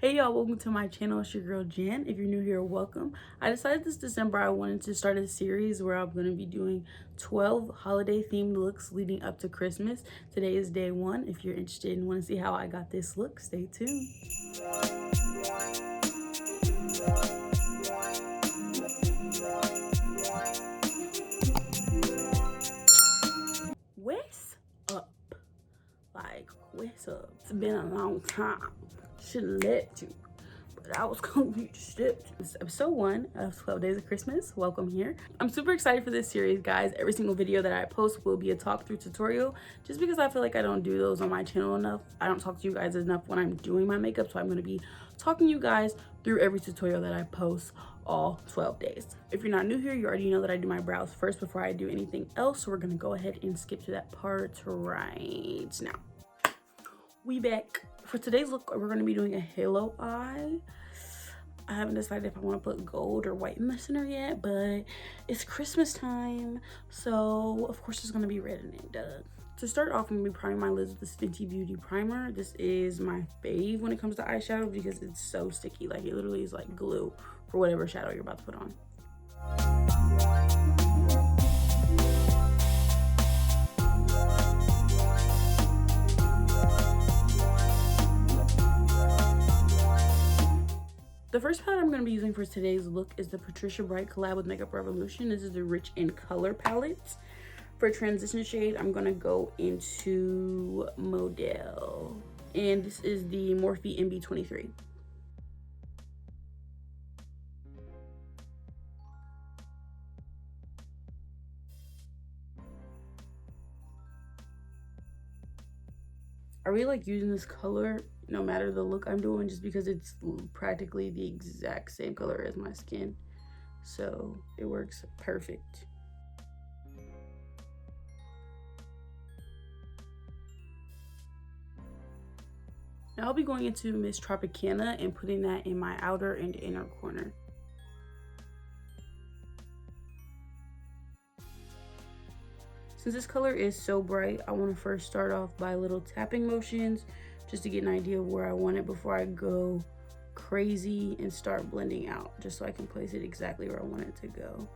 Hey y'all, welcome to my channel. It's your girl Jan. If you're new here, welcome. I decided this December I wanted to start a series where I'm going to be doing 12 holiday themed looks leading up to Christmas. Today is day one. If you're interested and want to see how I got this look, stay tuned. What's up? Like, what's up? It's been a long time. Should've let you, but I was gonna be stripped. This is episode 1 of 12 Days of Christmas. Welcome here. I'm super excited for this series, guys. Every single video that I post will be a talk through tutorial, just because I feel like I don't do those on my channel enough. I don't talk to you guys enough when I'm doing my makeup, so I'm gonna be talking to you guys through every tutorial that I post all 12 days. If you're not new here, you already know that I do my brows first before I do anything else, so we're gonna go ahead and skip to that part right now. We back. For today's look, we're going to be doing a halo eye. I haven't decided if I want to put gold or white in the center yet, but it's Christmas time, so of course it's going to be red in it, duh. To start off, I'm going to be priming my lids with this Fenty Beauty primer. This is my fave when it comes to eyeshadow because it's so sticky. Like, it literally is like glue for whatever shadow you're about to put on. The first palette I'm going to be using for today's look is the Patricia Bright collab with Makeup Revolution. This is the Rich in Color palette. For transition shade, I'm going to go into Model. And this is the Morphe MB23. I really like using this color no matter the look I'm doing, just because it's practically the exact same color as my skin, so it works perfect. Now I'll be going into Miss Tropicana and putting that in my outer and inner corner. Since this color is so bright, I want to first start off by little tapping motions just to get an idea of where I want it before I go crazy and start blending out, just so I can place it exactly where I want it to go.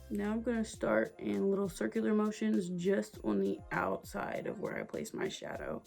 Now I'm going to start in little circular motions just on the outside of where I place my shadow.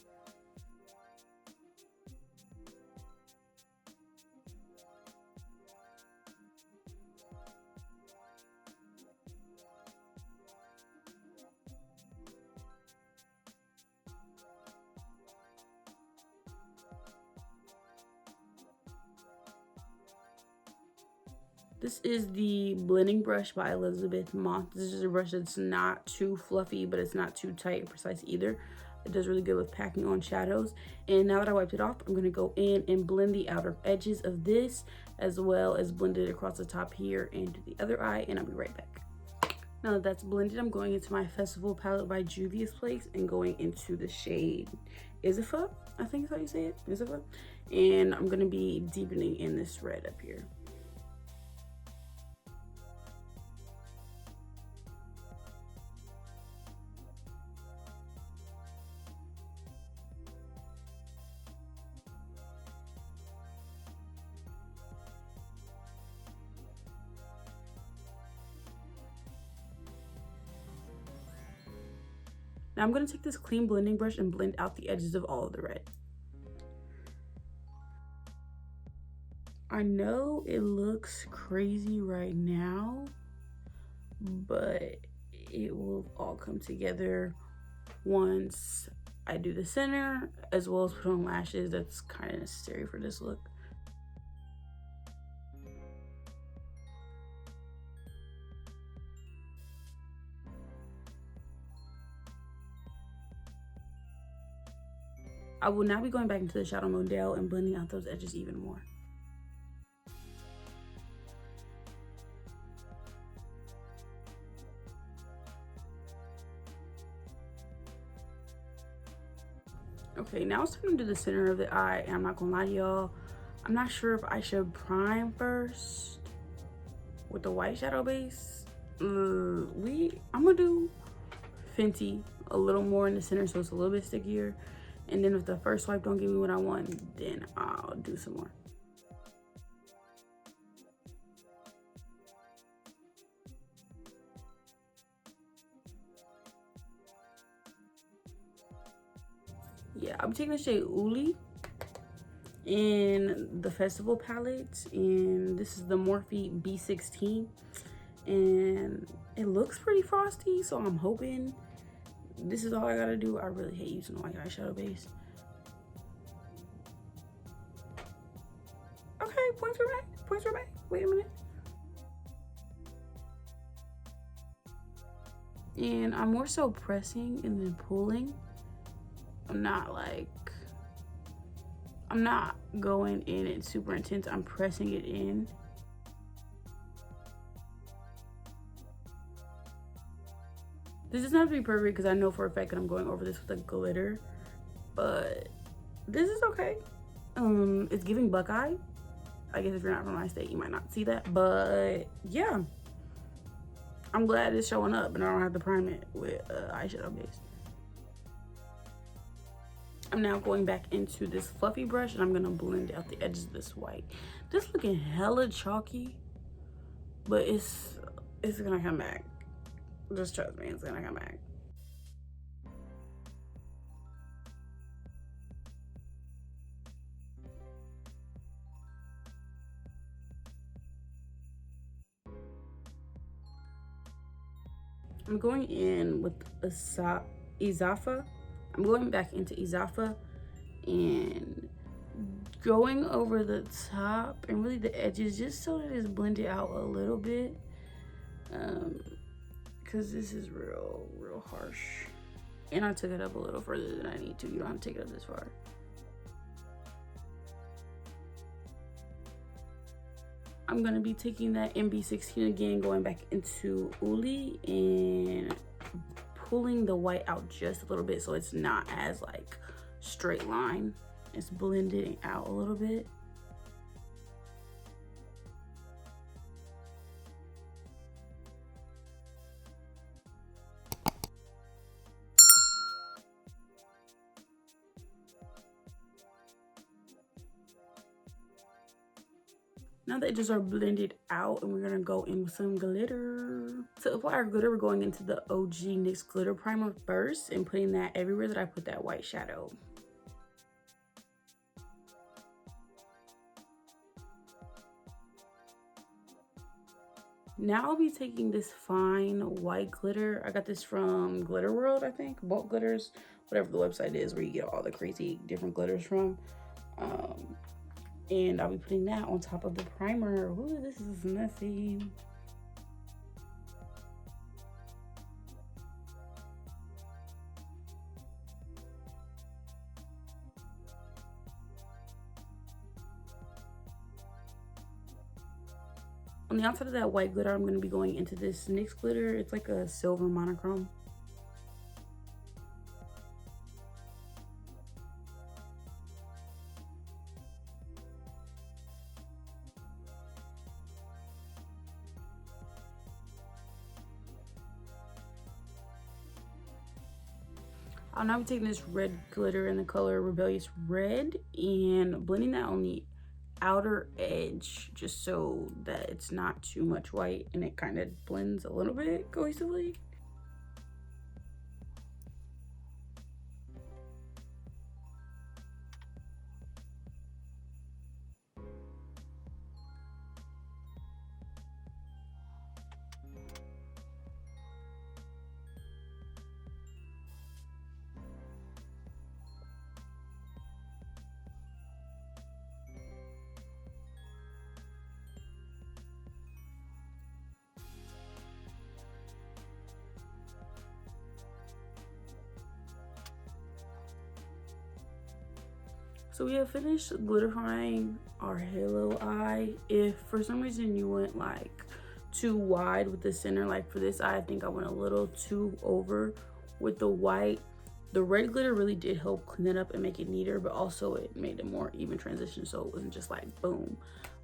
This is the blending brush by Elizabeth Moss. This is a brush that's not too fluffy, but it's not too tight and precise either. It does really good with packing on shadows. And now that I wiped it off, I'm going to go in and blend the outer edges of this, as well as blend it across the top here and to the other eye, and I'll be right back. Now that that's blended, I'm going into my Festival palette by Juvia's Place and going into the shade Isifa, I think is how you say it, Isifa. And I'm going to be deepening in this red up here. Now I'm going to take this clean blending brush and blend out the edges of all of the red. I know it looks crazy right now, but it will all come together once I do the center, as well as put on lashes. That's kind of necessary for this look. I will now be going back into the shadow Model and blending out those edges even more. Okay, now it's time to do the center of the eye, and I'm not gonna lie to y'all, I'm not sure if I should prime first with the white shadow base. I'm gonna do Fenty a little more in the center so it's a little bit stickier, and then if the first swipe don't give me what I want, then I'll do some more. Yeah, I'm taking the shade Uli in the Festival palette, and this is the Morphe B16, and it looks pretty frosty, so I'm hoping this is all I gotta do. I really hate using white eyeshadow base. Okay, points were back. Points were back. Wait a minute. And I'm more so pressing and then pulling. I'm not going in it super intense. I'm pressing it in. This doesn't have to be perfect because I know for a fact that I'm going over this with a glitter, but this is okay. It's giving Buckeye. I guess if you're not from my state, you might not see that, but yeah. I'm glad it's showing up and I don't have to prime it with eyeshadow base. I'm now going back into this fluffy brush and I'm gonna blend out the edges of this white. This looking hella chalky, but it's gonna come back. Just trust me, it's gonna come back. I'm going in with Izafa. I'm going back into Izafa and going over the top and really the edges just so that it's blended out a little bit. Because this is real harsh. And I took it up a little further than I need to. You don't have to take it up this far. I'm going to be taking that MB16 again, going back into Uli and pulling the white out just a little bit so it's not as like straight line. It's blending out a little bit. Now the edges are blended out and we're gonna go in with some glitter. To apply our glitter, we're going into the OG NYX Glitter Primer first and putting that everywhere that I put that white shadow. Now I'll be taking this fine white glitter. I got this from Glitter World, I think. Bulk Glitters, whatever the website is where you get all the crazy different glitters from. And I'll be putting that on top of the primer. Ooh, this is messy. On the outside of that white glitter, I'm going to be going into this NYX glitter. It's like a silver monochrome. I'll now be taking this red glitter in the color Rebellious Red and blending that on the outer edge just so that it's not too much white and it kind of blends a little bit cohesively. So we have finished glitterifying our halo eye. If for some reason you went like too wide with the center, like for this eye, I think I went a little too over with the white. The red glitter really did help clean it up and make it neater, but also it made a more even transition, so it wasn't just like boom,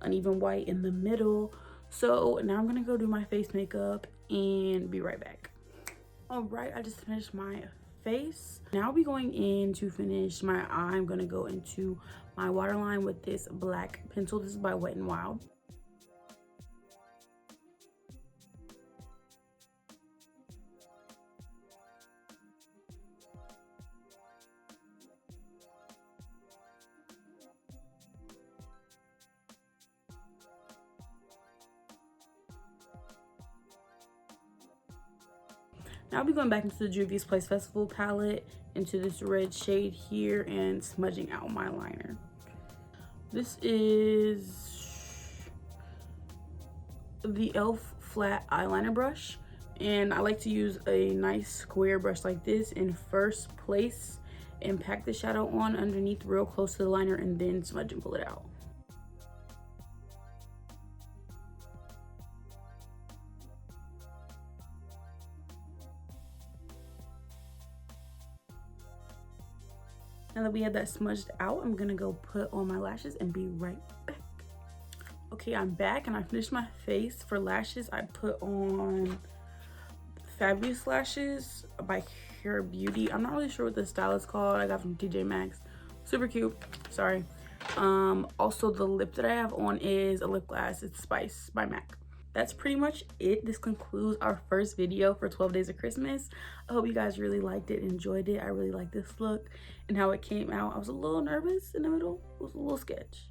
uneven white in the middle. So now I'm gonna go do my face makeup and be right back. All right, I just finished my face. Now I'll be going in to finish my eye. I'm gonna go into my waterline with this black pencil. This is by Wet n Wild. Now I'll be going back into the Juvia's Place Festival palette, into this red shade here, and smudging out my liner. This is the e.l.f. flat eyeliner brush, and I like to use a nice square brush like this in first place and pack the shadow on underneath real close to the liner, and then smudge and pull it out. Now that we have that smudged out, I'm gonna go put on my lashes and be right back. Okay, I'm back and I finished my face. For lashes, I put on Fabulous lashes by Hair Beauty. I'm not really sure what the style is called. I got from TJ Maxx. Super cute. Sorry. Also the lip that I have on is a lip gloss. It's Spice by MAC. That's pretty much it. This concludes our first video for 12 Days of Christmas. I hope you guys really liked it, enjoyed it. I really like this look and how it came out. I was a little nervous in the middle. It was a little sketch.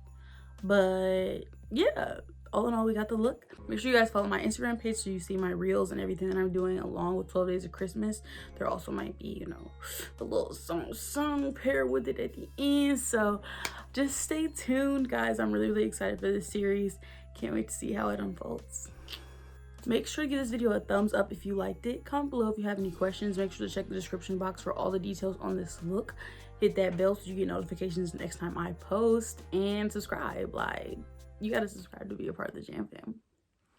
But yeah, all in all, we got the look. Make sure you guys follow my Instagram page so you see my reels and everything that I'm doing along with 12 Days of Christmas. There also might be, you know, a little song paired with it at the end. So just stay tuned, guys. I'm really excited for this series. Can't wait to see how it unfolds. Make sure to give this video a thumbs up if you liked it. Comment below if you have any questions. Make sure to check the description box for all the details on this look. Hit that bell so you get notifications next time I post, and subscribe. Like, you gotta subscribe to be a part of the Jam Fam.